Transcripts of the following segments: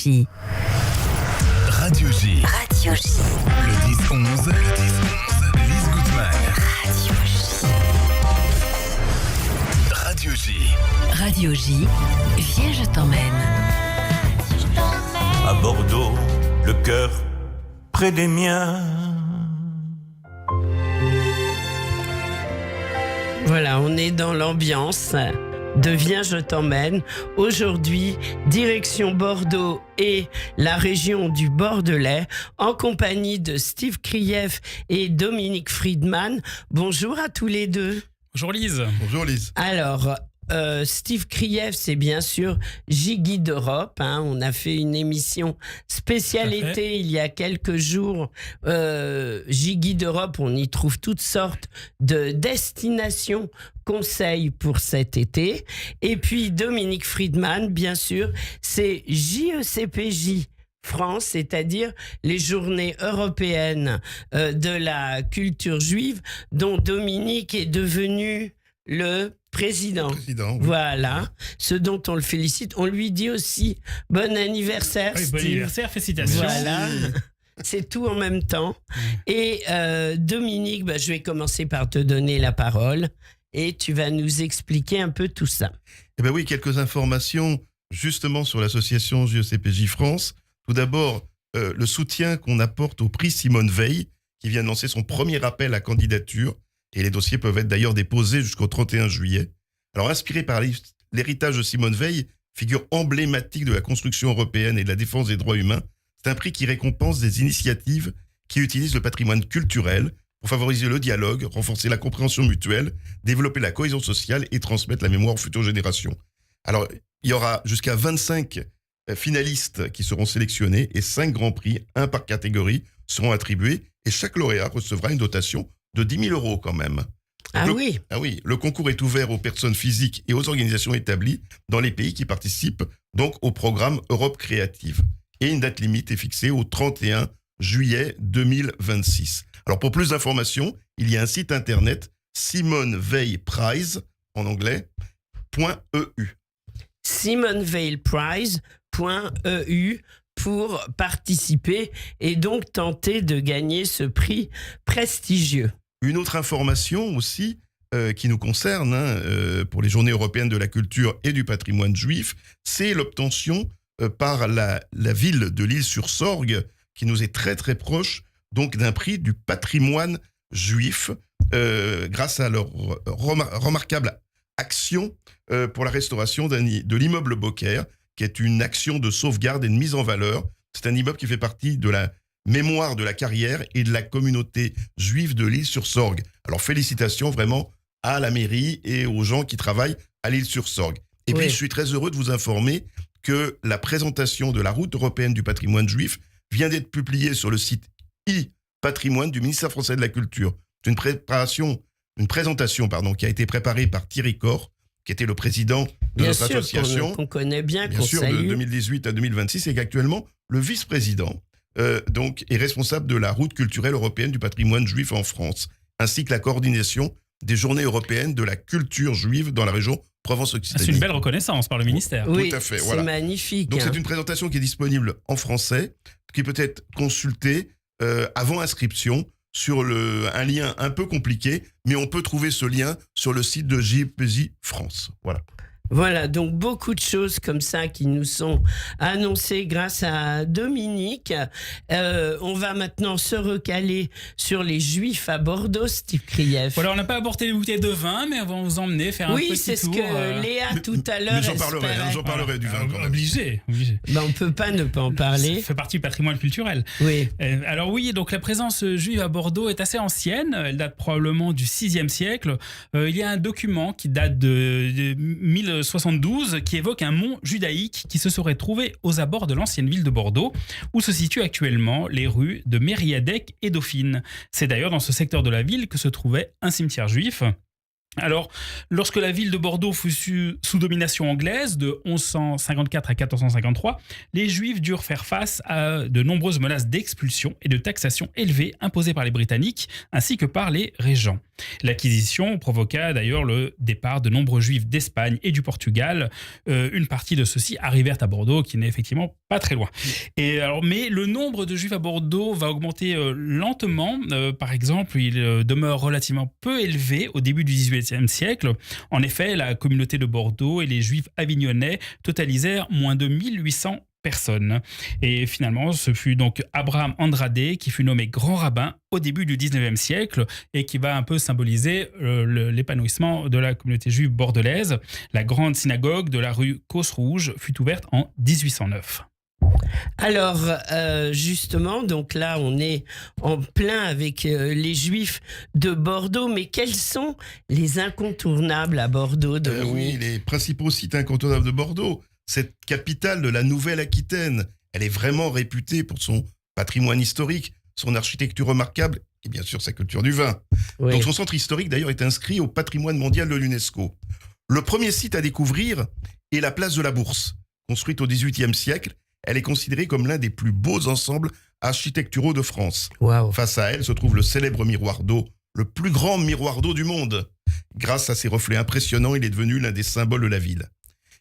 J. Radio J. Radio J. Le 10-11. Lise Goodman. Radio J. Radio J. Radio J. Viens, je t'emmène. À Bordeaux, le cœur près des miens. Voilà, on est dans l'ambiance de Viens, je t'emmène. Aujourd'hui, direction Bordeaux et la région du Bordelais, en compagnie de Steve Krief et Dominique Friedman. Bonjour à tous les deux. Bonjour Lise. Bonjour Lise. Alors, Steve Krief, c'est bien sûr Gigi d'Europe. On a fait une émission spéciale été il y a quelques jours. Gigi d'Europe, on y trouve toutes sortes de destinations, conseils pour cet été. Et puis Dominique Friedman, bien sûr, c'est JECPJ France, c'est-à-dire les journées européennes de la culture juive, dont Dominique est devenu le président. Oui. Voilà, ce dont on le félicite. On lui dit aussi bon anniversaire, Oui, Steve. bon anniversaire, félicitations. Voilà, c'est tout en même temps. Et Dominique, je vais commencer par te donner la parole et tu vas nous expliquer un peu tout ça. Eh bien oui, quelques informations justement sur l'association JECPJ France. Tout d'abord, le soutien qu'on apporte au prix Simone Veil, qui vient de lancer son premier appel à candidature. Et les dossiers peuvent être d'ailleurs déposés jusqu'au 31 juillet. Alors, inspiré par l'héritage de Simone Veil, figure emblématique de la construction européenne et de la défense des droits humains, c'est un prix qui récompense des initiatives qui utilisent le patrimoine culturel pour favoriser le dialogue, renforcer la compréhension mutuelle, développer la cohésion sociale et transmettre la mémoire aux futures générations. Alors, il y aura jusqu'à 25 finalistes qui seront sélectionnés et 5 grands prix, un par catégorie, seront attribués et chaque lauréat recevra une dotation de 10 000 € quand même. Oui. Le concours est ouvert aux personnes physiques et aux organisations établies dans les pays qui participent donc au programme Europe Créative. Et une date limite est fixée au 31 juillet 2026. Alors pour plus d'informations, il y a un site internet SimoneVeilPrize en anglais .eu. SimoneVeilPrize.eu pour participer et donc tenter de gagner ce prix prestigieux. Une autre information aussi qui nous concerne pour les Journées européennes de la culture et du patrimoine juif, c'est l'obtention par la ville de l'Isle-sur-Sorgue, qui nous est très très proche, donc d'un prix du patrimoine juif grâce à leur remarquable action pour la restauration de l'immeuble Beaucaire, qui est une action de sauvegarde et de mise en valeur. C'est un immeuble qui fait partie de la mémoire de la carrière et de la communauté juive de l'Isle-sur-Sorgue. Alors félicitations vraiment à la mairie et aux gens qui travaillent à l'Isle-sur-Sorgue. Et puis je suis très heureux de vous informer que la présentation de la route européenne du patrimoine juif vient d'être publiée sur le site e-patrimoine du ministère français de la Culture. C'est une présentation qui a été préparée par Thierry Corr, qui était le président de notre association. Qu'on connaît bien sûr, salue. de 2018 à 2026, et qu'actuellement, le vice-président donc, est responsable de la route culturelle européenne du patrimoine juif en France, ainsi que la coordination des journées européennes de la culture juive dans la région Provence-Occitanie. C'est une belle reconnaissance par le ministère. Oui, tout à fait. C'est magnifique. Donc c'est une présentation qui est disponible en français, qui peut être consultée avant inscription sur un lien un peu compliqué, mais on peut trouver ce lien sur le site de JECPJ France. Voilà, donc beaucoup de choses comme ça qui nous sont annoncées grâce à Dominique. On va maintenant se recaler sur les Juifs à Bordeaux, Steve Krief. Voilà, on n'a pas apporté les bouteilles de vin, mais on va vous emmener faire un petit tour. Oui, c'est ce que Léa tout à l'heure espérait. J'en parlerai du vin quand même. Obligé. On ne peut pas ne pas en parler. Ça fait partie du patrimoine culturel. Oui. Alors oui, donc la présence juive à Bordeaux est assez ancienne. Elle date probablement du 6e siècle. Il y a un document qui date de 1072 qui évoque un mont judaïque qui se serait trouvé aux abords de l'ancienne ville de Bordeaux, où se situent actuellement les rues de Mériadec et Dauphine. C'est d'ailleurs dans ce secteur de la ville que se trouvait un cimetière juif. Alors, lorsque la ville de Bordeaux fut sous domination anglaise de 1154 à 1453, les Juifs durent faire face à de nombreuses menaces d'expulsion et de taxation élevées imposées par les Britanniques ainsi que par les régents. L'acquisition provoqua d'ailleurs le départ de nombreux Juifs d'Espagne et du Portugal. Une partie de ceux-ci arrivèrent à Bordeaux, qui n'est effectivement pas très loin. Mais le nombre de Juifs à Bordeaux va augmenter lentement. Par exemple, il demeure relativement peu élevé au début du XVIIIe siècle. En effet, la communauté de Bordeaux et les Juifs avignonnais totalisèrent moins de 1800 personnes. Et finalement, ce fut donc Abraham Andrade qui fut nommé grand rabbin au début du 19e siècle et qui va un peu symboliser l'épanouissement de la communauté juive bordelaise. La grande synagogue de la rue Causse-Rouge fut ouverte en 1809. Alors, justement, donc là, on est en plein avec les Juifs de Bordeaux, mais quels sont les incontournables à Bordeaux, Dominique ? Oui, les principaux sites incontournables de Bordeaux. Cette capitale de la Nouvelle-Aquitaine, elle est vraiment réputée pour son patrimoine historique, son architecture remarquable et bien sûr sa culture du vin. Oui. Donc son centre historique d'ailleurs est inscrit au patrimoine mondial de l'UNESCO. Le premier site à découvrir est la place de la Bourse. Construite au XVIIIe siècle, elle est considérée comme l'un des plus beaux ensembles architecturaux de France. Waouh. Face à elle se trouve le célèbre miroir d'eau, le plus grand miroir d'eau du monde. Grâce à ses reflets impressionnants, il est devenu l'un des symboles de la ville.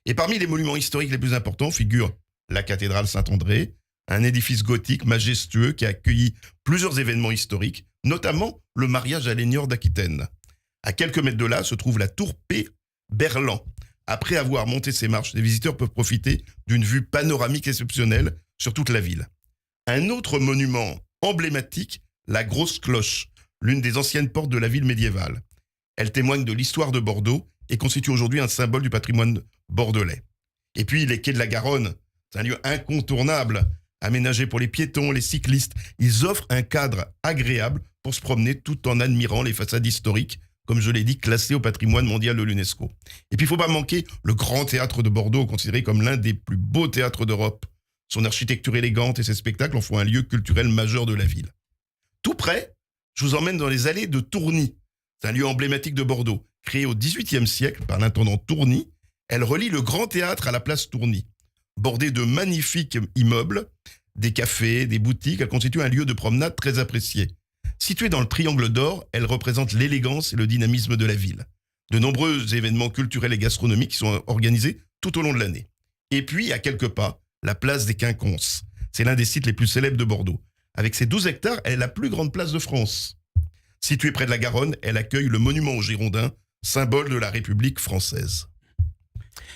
Et parmi les monuments historiques les plus importants figure la cathédrale Saint-André, un édifice gothique majestueux qui a accueilli plusieurs événements historiques, notamment le mariage à l'Aigneur d'Aquitaine. À quelques mètres de là se trouve la tour P. Berland. Après avoir monté ces marches, les visiteurs peuvent profiter d'une vue panoramique exceptionnelle sur toute la ville. Un autre monument emblématique, la Grosse Cloche, l'une des anciennes portes de la ville médiévale. Elle témoigne de l'histoire de Bordeaux et constitue aujourd'hui un symbole du patrimoine bordelais. Et puis les quais de la Garonne, c'est un lieu incontournable, aménagé pour les piétons, les cyclistes. Ils offrent un cadre agréable pour se promener tout en admirant les façades historiques, comme je l'ai dit, classées au patrimoine mondial de l'UNESCO. Et puis il ne faut pas manquer le Grand Théâtre de Bordeaux, considéré comme l'un des plus beaux théâtres d'Europe. Son architecture élégante et ses spectacles en font un lieu culturel majeur de la ville. Tout près, je vous emmène dans les allées de Tourny. C'est un lieu emblématique de Bordeaux. Créée au XVIIIe siècle par l'intendant Tourny, elle relie le Grand Théâtre à la place Tourny. Bordée de magnifiques immeubles, des cafés, des boutiques, elle constitue un lieu de promenade très apprécié. Située dans le Triangle d'Or, elle représente l'élégance et le dynamisme de la ville. De nombreux événements culturels et gastronomiques qui sont organisés tout au long de l'année. Et puis, à quelques pas, la place des Quinconces. C'est l'un des sites les plus célèbres de Bordeaux. Avec ses 12 hectares, elle est la plus grande place de France. Située près de la Garonne, elle accueille le monument aux Girondins, symbole de la République française.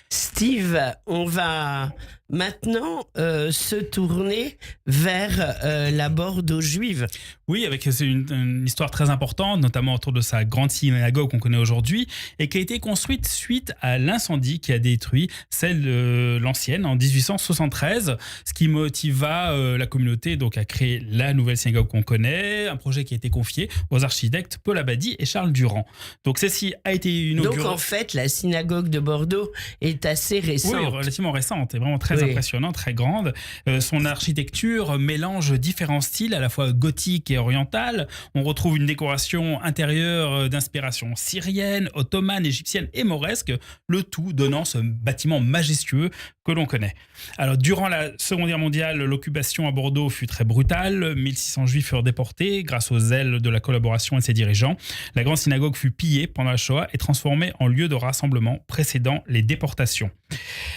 Steve, on va maintenant se tourner vers la Bordeaux juive. Oui, avec une histoire très importante, notamment autour de sa grande synagogue qu'on connaît aujourd'hui, et qui a été construite suite à l'incendie qui a détruit l'ancienne en 1873, ce qui motiva la communauté donc à créer la nouvelle synagogue qu'on connaît, un projet qui a été confié aux architectes Paul Abadie et Charles Durand. Donc celle-ci a été inaugurée. Donc en fait, la synagogue de Bordeaux est assez récente. Oui, relativement récente et vraiment très impressionnante, très grande. Son architecture mélange différents styles, à la fois gothique et orientale. On retrouve une décoration intérieure d'inspiration syrienne, ottomane, égyptienne et mauresque, le tout donnant ce bâtiment majestueux que l'on connaît. Alors, durant la Seconde Guerre mondiale, l'occupation à Bordeaux fut très brutale. 1600 juifs furent déportés grâce aux ailes de la collaboration et de ses dirigeants. La grande synagogue fut pillée pendant la Shoah et transformée en lieu de rassemblement précédant les déportations.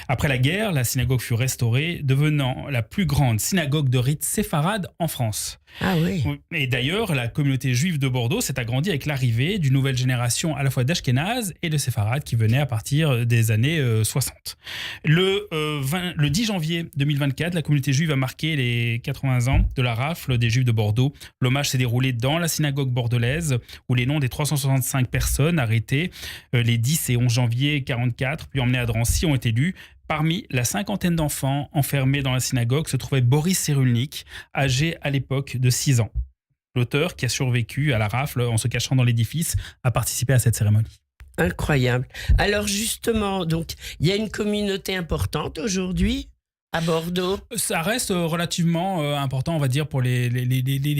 Après la guerre, la synagogue fut restaurée, devenant la plus grande synagogue de rite séfarade en France. Ah oui. Et d'ailleurs, la communauté juive de Bordeaux s'est agrandie avec l'arrivée d'une nouvelle génération à la fois d'Ashkénazes et de séfarades qui venaient à partir des années 60. Le 10 janvier 2024, la communauté juive a marqué les 80 ans de la rafle des Juifs de Bordeaux. L'hommage s'est déroulé dans la synagogue bordelaise où les noms des 365 personnes arrêtées les 10 et 11 janvier 1944 puis emmenées à Drancy ont été lus. Parmi la cinquantaine d'enfants enfermés dans la synagogue se trouvait Boris Cyrulnik, âgé à l'époque de 6 ans. L'auteur, qui a survécu à la rafle en se cachant dans l'édifice, a participé à cette cérémonie. Incroyable. Alors justement, donc il y a une communauté importante aujourd'hui. à Bordeaux? Ça reste relativement important, on va dire, pour les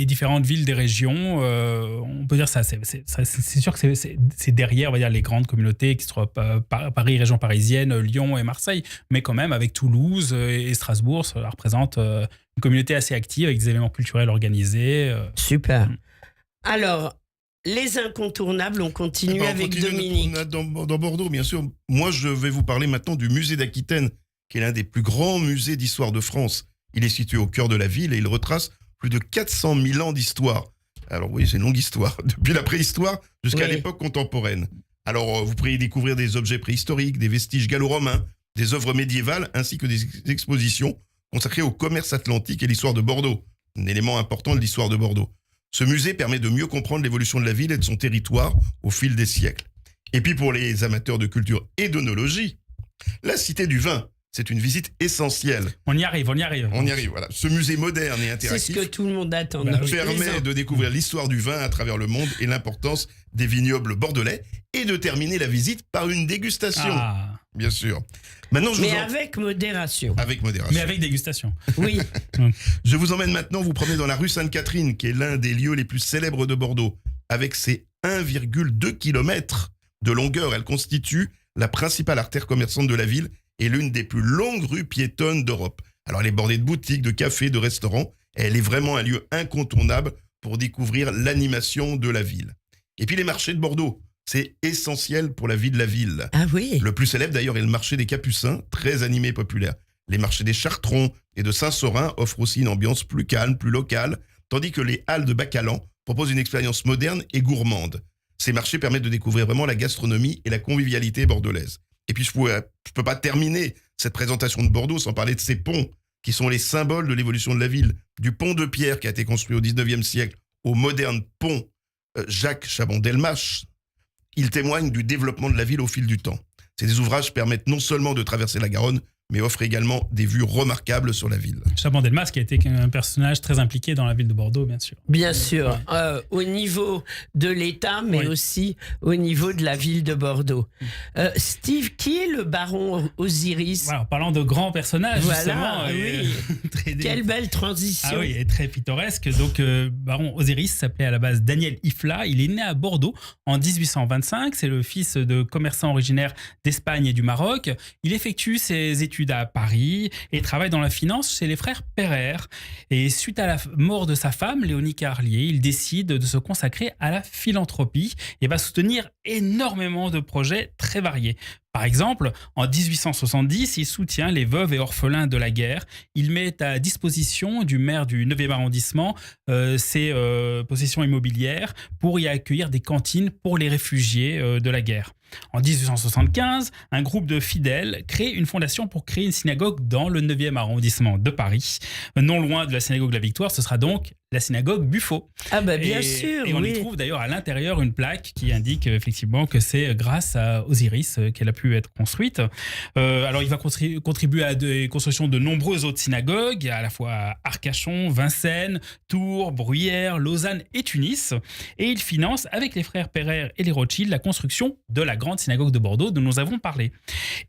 différentes villes des régions. On peut dire ça. C'est sûr que c'est derrière, on va dire, les grandes communautés qui se trouvent Paris, région parisienne, Lyon et Marseille. Mais quand même, avec Toulouse et Strasbourg, ça représente une communauté assez active avec des événements culturels organisés. Super. Alors, les incontournables, on continue avec Dominique. Dans Bordeaux, bien sûr. Moi, je vais vous parler maintenant du musée d'Aquitaine, qui est l'un des plus grands musées d'histoire de France. Il est situé au cœur de la ville et il retrace plus de 400 000 ans d'histoire. Alors oui, c'est une longue histoire, depuis la préhistoire jusqu'à l'époque contemporaine. Alors, vous pourrez y découvrir des objets préhistoriques, des vestiges gallo-romains, des œuvres médiévales, ainsi que des expositions consacrées au commerce atlantique et l'histoire de Bordeaux, un élément important de l'histoire de Bordeaux. Ce musée permet de mieux comprendre l'évolution de la ville et de son territoire au fil des siècles. Et puis pour les amateurs de culture et d'œnologie, la Cité du Vin, c'est une visite essentielle. On y arrive. On y arrive, voilà. Ce musée moderne et interactif C'est ce que tout le monde attend. permet de découvrir l'histoire du vin à travers le monde et l'importance des vignobles bordelais et de terminer la visite par une dégustation. Bien sûr. Maintenant, avec modération. Avec modération. Mais avec dégustation. Oui. Je vous emmène maintenant vous promener dans la rue Sainte-Catherine, qui est l'un des lieux les plus célèbres de Bordeaux. Avec ses 1,2 km de longueur, elle constitue la principale artère commerçante de la ville et l'une des plus longues rues piétonnes d'Europe. Alors elle est bordée de boutiques, de cafés, de restaurants. Elle est vraiment un lieu incontournable pour découvrir l'animation de la ville. Et puis les marchés de Bordeaux, c'est essentiel pour la vie de la ville. Ah oui. Le plus célèbre d'ailleurs est le marché des Capucins, très animé et populaire. Les marchés des Chartrons et de Saint-Saurin offrent aussi une ambiance plus calme, plus locale, tandis que les halles de Bacalan proposent une expérience moderne et gourmande. Ces marchés permettent de découvrir vraiment la gastronomie et la convivialité bordelaise. Et puis je peux pas terminer cette présentation de Bordeaux sans parler de ces ponts qui sont les symboles de l'évolution de la ville. Du pont de pierre qui a été construit au 19e siècle au moderne pont Jacques Chabon-Delmas. Il témoigne du développement de la ville au fil du temps. Ces ouvrages permettent non seulement de traverser la Garonne, mais offrent également des vues remarquables sur la ville. Chabon-Delmas, qui a été un personnage très impliqué dans la ville de Bordeaux, bien sûr. Bien sûr, au niveau de l'État, mais aussi au niveau de la ville de Bordeaux. Steve, qui est le baron Osiris? Voilà, en parlant de grands personnages, justement. Quelle belle transition. Ah oui, et très pittoresque. Donc, baron Osiris s'appelait à la base Daniel Ifla. Il est né à Bordeaux en 1825. C'est le fils de commerçants originaires d'Espagne et du Maroc. Il effectue ses études à Paris et travaille dans la finance chez les frères Pereire. Et suite à la mort de sa femme, Léonie Carlier, il décide de se consacrer à la philanthropie et va soutenir énormément de projets très variés. Par exemple, en 1870, il soutient les veuves et orphelins de la guerre. Il met à disposition du maire du 9e arrondissement ses possessions immobilières pour y accueillir des cantines pour les réfugiés de la guerre. En 1875, un groupe de fidèles crée une fondation pour créer une synagogue dans le 9e arrondissement de Paris. Non loin de la synagogue de la Victoire, ce sera donc la synagogue Buffo. Ah bah bien sûr. Et on y trouve d'ailleurs à l'intérieur une plaque qui indique effectivement que c'est grâce à Osiris qu'elle a pu être construite. Alors il va contribuer à des constructions de nombreuses autres synagogues, à la fois à Arcachon, Vincennes, Tours, Bruyères, Lausanne et Tunis. Et il finance avec les frères Pereire et les Rothschild la construction de la grande synagogue de Bordeaux dont nous avons parlé.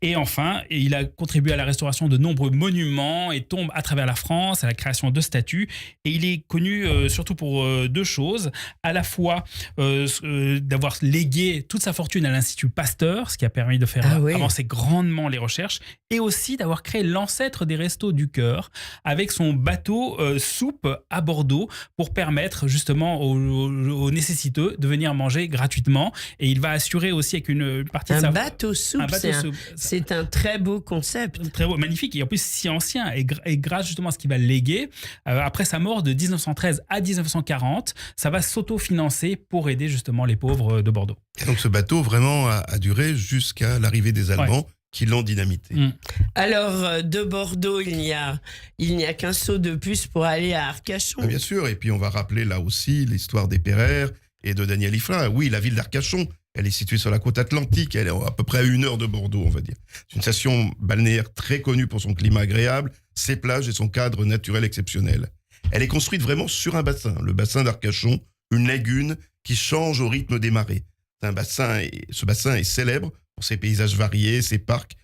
Et enfin, il a contribué à la restauration de nombreux monuments et tombes à travers la France, à la création de statues. Et il est connu surtout pour deux choses. À la fois d'avoir légué toute sa fortune à l'Institut Pasteur, ce qui a permis de faire avancer grandement les recherches, et aussi d'avoir créé l'ancêtre des Restos du Cœur avec son bateau soupe à Bordeaux pour permettre justement aux nécessiteux de venir manger gratuitement. Et il va assurer aussi avec une partie de sa... Bateau soupe, c'est un très beau concept. Très beau, magnifique, et en plus si ancien. Et grâce justement à ce qu'il va léguer, après sa mort de 1913 à 1940, ça va s'autofinancer pour aider justement les pauvres de Bordeaux. Et donc ce bateau vraiment a duré jusqu'à l'arrivée des Allemands qui l'ont dynamité. Alors de Bordeaux, il n'y a qu'un saut de plus pour aller à Arcachon. Bien sûr, et puis on va rappeler là aussi l'histoire des Pereire et de Daniel Ifla. Oui, la ville d'Arcachon, elle est située sur la côte atlantique, elle est à peu près à 1 heure de Bordeaux, on va dire. C'est une station balnéaire très connue pour son climat agréable, ses plages et son cadre naturel exceptionnel. Elle est construite vraiment sur un bassin, le bassin d'Arcachon, une lagune qui change au rythme des marées. Ce bassin est célèbre pour ses paysages variés, ses parcs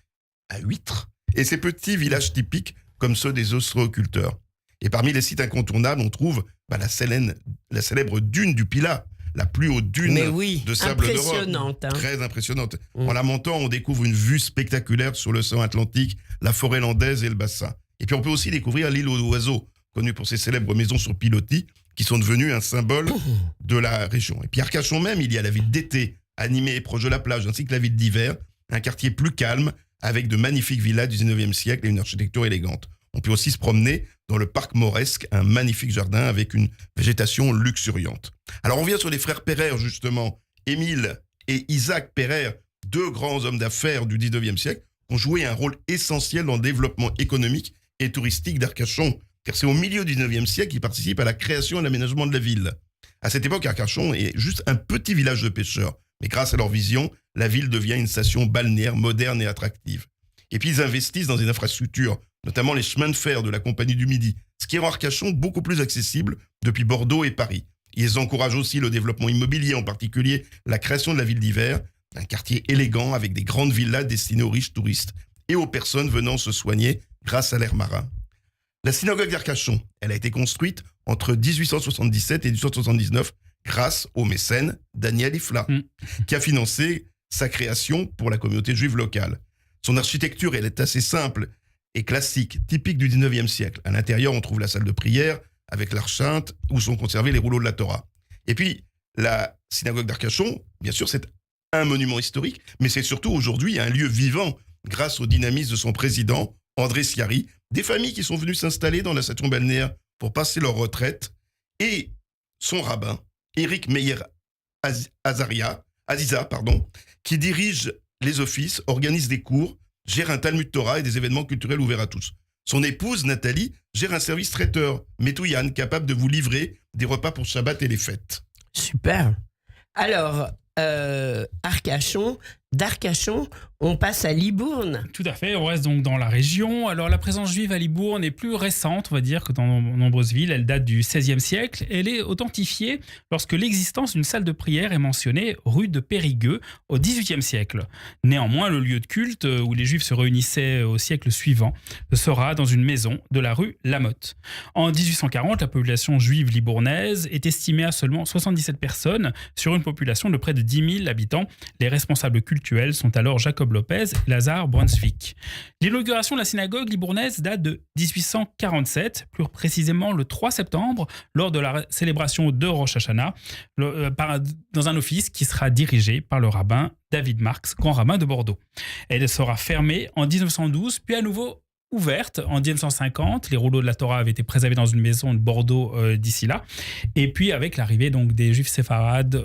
à huîtres et ses petits villages typiques comme ceux des ostréiculteurs. Et parmi les sites incontournables, on trouve la célèbre dune du Pilat, la plus haute dune Mais oui, de sable d'Europe. impressionnante. Hein. Très impressionnante. En la montant, on découvre une vue spectaculaire sur l'océan Atlantique, la forêt landaise et le bassin. Et puis on peut aussi découvrir l'île aux oiseaux, connue pour ses célèbres maisons sur pilotis, qui sont devenues un symbole de la région. Et puis à Arcachon même, il y a la ville d'été, animée et proche de la plage, ainsi que la ville d'hiver, un quartier plus calme, avec de magnifiques villas du 19e siècle et une architecture élégante. On peut aussi se promener dans le parc mauresque, un magnifique jardin avec une végétation luxuriante. Alors on vient sur les frères Pereire, justement, Émile et Isaac Pereire, deux grands hommes d'affaires du 19e siècle, ont joué un rôle essentiel dans le développement économique et touristique d'Arcachon, car c'est au milieu du 19e siècle qu'ils participent à la création et l'aménagement de la ville. À cette époque, Arcachon est juste un petit village de pêcheurs, mais grâce à leur vision, la ville devient une station balnéaire moderne et attractive. Et puis ils investissent dans une infrastructure, notamment les chemins de fer de la Compagnie du Midi, ce qui rend Arcachon beaucoup plus accessible depuis Bordeaux et Paris. Ils encouragent aussi le développement immobilier, en particulier la création de la ville d'hiver, un quartier élégant avec des grandes villas destinées aux riches touristes et aux personnes venant se soigner grâce à l'air marin. La synagogue d'Arcachon, elle a été construite entre 1877 et 1879 grâce au mécène Daniel Ifla, qui a financé sa création pour la communauté juive locale. Son architecture, elle est assez simple et classique, typique du 19e siècle. À l'intérieur, on trouve la salle de prière avec l'arche sainte où sont conservés les rouleaux de la Torah. Et puis, la synagogue d'Arcachon, bien sûr, c'est un monument historique, mais c'est surtout aujourd'hui un lieu vivant grâce au dynamisme de son président, André Sciarri, des familles qui sont venues s'installer dans la station balnéaire pour passer leur retraite, et son rabbin, Éric Meyer Aziza, qui dirige les offices, organise des cours, gère un Talmud Torah et des événements culturels ouverts à tous. Son épouse, Nathalie, gère un service traiteur, Metouyan, capable de vous livrer des repas pour Shabbat et les fêtes. Super. Alors, Arcachon, d'Arcachon, on passe à Libourne. Tout à fait, on reste donc dans la région. Alors la présence juive à Libourne est plus récente, on va dire, que dans nombreuses villes. Elle date du XVIe siècle. Elle est authentifiée lorsque l'existence d'une salle de prière est mentionnée rue de Périgueux au XVIIIe siècle. Néanmoins, le lieu de culte où les juifs se réunissaient au siècle suivant sera dans une maison de la rue Lamotte. En 1840, la population juive libournaise est estimée à seulement 77 personnes sur une population de près de 10 000 habitants. Les responsables cultuels sont alors Jacob Lopez et Lazare Brunswick. L'inauguration de la synagogue libournaise date de 1847, plus précisément le 3 septembre, lors de la célébration de Rosh Hashanah, dans un office qui sera dirigé par le rabbin David Marx, grand rabbin de Bordeaux. Elle sera fermée en 1912, puis à nouveau ouverte en 1950. Les rouleaux de la Torah avaient été préservés dans une maison de Bordeaux d'ici là. Et puis avec l'arrivée donc des juifs séfarades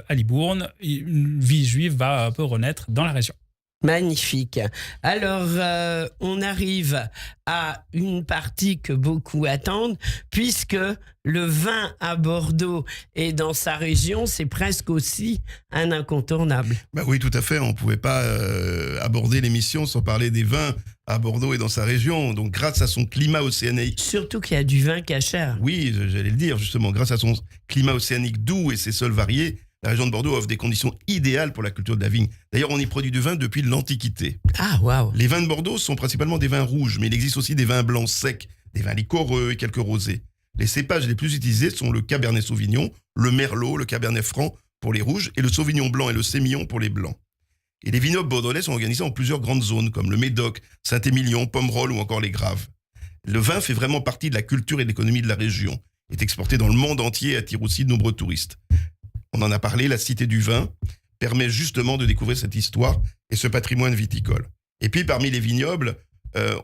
à Libourne, une vie juive va un peu renaître dans la région. Magnifique. Alors, on arrive à une partie que beaucoup attendent, puisque le vin à Bordeaux et dans sa région, c'est presque aussi un incontournable. Oui, tout à fait. On ne pouvait pas aborder l'émission sans parler des vins à Bordeaux et dans sa région. Donc, grâce à son climat océanique. Surtout qu'il y a du vin cachère. Oui, j'allais le dire, justement. Grâce à son climat océanique doux et ses sols variés, la région de Bordeaux offre des conditions idéales pour la culture de la vigne. D'ailleurs, on y produit du vin depuis l'Antiquité. Ah, waouh! Les vins de Bordeaux sont principalement des vins rouges, mais il existe aussi des vins blancs secs, des vins liquoreux et quelques rosés. Les cépages les plus utilisés sont le Cabernet Sauvignon, le Merlot, le Cabernet Franc pour les rouges et le Sauvignon blanc et le Sémillon pour les blancs. Et les vignobles bordelais sont organisés en plusieurs grandes zones, comme le Médoc, Saint-Émilion, Pomerol ou encore les Graves. Le vin fait vraiment partie de la culture et de l'économie de la région. Il est exporté dans le monde entier et attire aussi de nombreux touristes. On en a parlé, la Cité du Vin permet justement de découvrir cette histoire et ce patrimoine viticole. Et puis parmi les vignobles,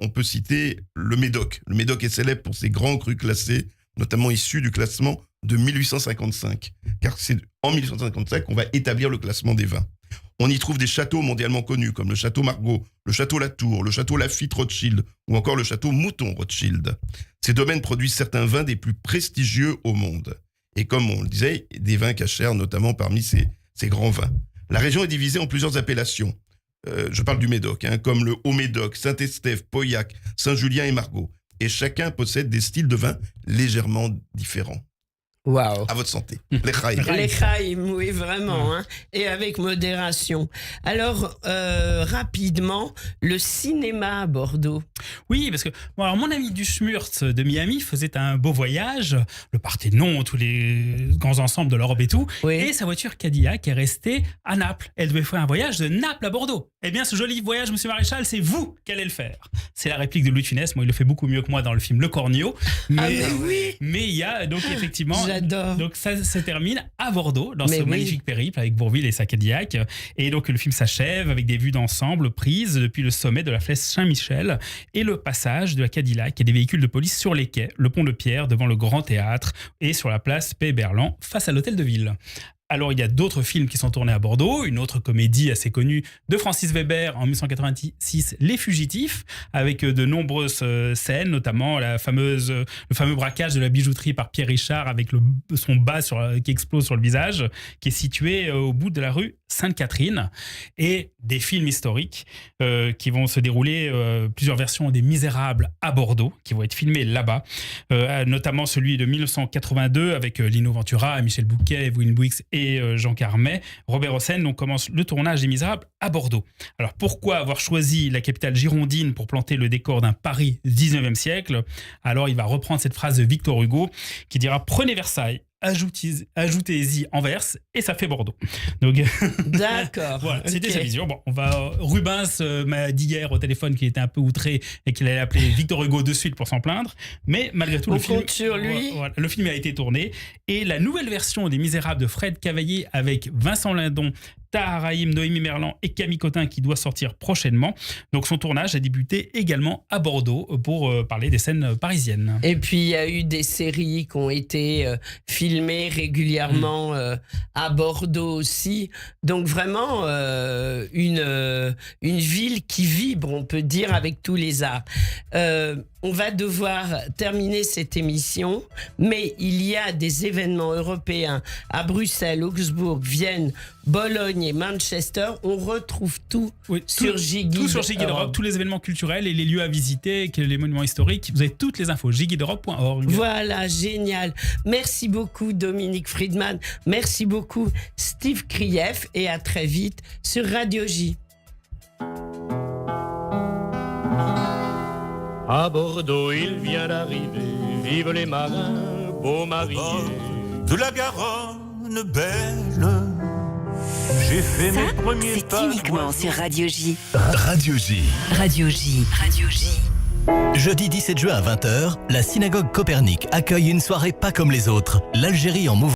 on peut citer le Médoc. Le Médoc est célèbre pour ses grands crus classés, notamment issus du classement de 1855. Car c'est en 1855 qu'on va établir le classement des vins. On y trouve des châteaux mondialement connus comme le château Margaux, le château Latour, le château Laffitte Rothschild ou encore le château Mouton Rothschild. Ces domaines produisent certains vins des plus prestigieux au monde. Et comme on le disait, des vins cachers, notamment parmi ces grands vins. La région est divisée en plusieurs appellations. Je parle du Médoc, comme le Haut-Médoc, Saint-Estèphe, Pauillac, Saint-Julien et Margaux. Et chacun possède des styles de vin légèrement différents. Waouh. À votre santé. L'Echaim. L'Echaim, oui, vraiment, hein, et avec modération. Alors, rapidement, le cinéma à Bordeaux. Oui, parce que alors mon ami du Schmurtz de Miami faisait un beau voyage, le Parthénon, tous les grands ensembles de l'Europe et tout, Oui. et sa voiture Cadillac est restée à Naples. Elle devait faire un voyage de Naples à Bordeaux. Eh bien, ce joli voyage, Monsieur Maréchal, c'est vous qui allez le faire. C'est la réplique de Louis de Funès. Moi, il le fait beaucoup mieux que moi dans le film Le Cornio. Mais il y a donc effectivement... J'adore. Donc ça se termine à Bordeaux, dans Mais ce oui. magnifique périple avec Bourvil et sa Cadillac. Et donc le film s'achève avec des vues d'ensemble prises depuis le sommet de la flèche Saint-Michel et le passage de la Cadillac et des véhicules de police sur les quais, le pont de Pierre devant le Grand Théâtre et sur la place Paix-Berland face à l'hôtel de ville. Alors, il y a d'autres films qui sont tournés à Bordeaux. Une autre comédie assez connue de Francis Weber en 1986, Les Fugitifs, avec de nombreuses scènes, notamment le fameux braquage de la bijouterie par Pierre Richard avec son bas qui explose sur le visage, qui est situé au bout de la rue Sainte-Catherine. Et des films historiques qui vont se dérouler, plusieurs versions des Misérables à Bordeaux, qui vont être filmés là-bas, notamment celui de 1982 avec Lino Ventura, Michel Bouquet, Wim Bouix et Jean Carmet. Robert Hossein, on commence le tournage des Misérables à Bordeaux. Alors pourquoi avoir choisi la capitale girondine pour planter le décor d'un Paris 19e siècle? Alors il va reprendre cette phrase de Victor Hugo qui dira « Prenez Versailles, ajoutez-y Anvers et ça fait Bordeaux ». Donc D'accord. voilà, c'était Ok. sa vision. Bon, Rubens m'a dit hier au téléphone qu'il était un peu outré et qu'il allait appeler Victor Hugo de suite pour s'en plaindre. Mais malgré tout, On le film, compte sur lui. voilà, le film a été tourné et la nouvelle version des Misérables de Fred Cavaillé avec Vincent Lindon, Tahar Rahim, Noémie Merlan et Camille Cotin qui doit sortir prochainement. Donc son tournage a débuté également à Bordeaux pour parler des scènes parisiennes. Et puis, il y a eu des séries qui ont été filmées régulièrement à Bordeaux aussi. Donc, vraiment, une ville qui vibre, on peut dire, avec tous les arts. On va devoir terminer cette émission, mais il y a des événements européens à Bruxelles, Augsbourg, Vienne, Bologne et Manchester. On retrouve tout sur Giguide. Tout sur Giguide Europe, tous les événements culturels et les lieux à visiter, les monuments historiques. Vous avez toutes les infos, giguideeurope.org. Voilà, génial. Merci beaucoup Dominique Friedman. Merci beaucoup Steve Krief et à très vite sur Radio J. À Bordeaux, il vient d'arriver, vive les marins, beaux mariés. De la Garonne belle, j'ai fait Ça, mes premiers c'est pas. uniquement sur Radio J. Radio J. Radio J. Radio J. Jeudi 17 juin à 20h, la synagogue Copernic accueille une soirée pas comme les autres, l'Algérie en mouvement.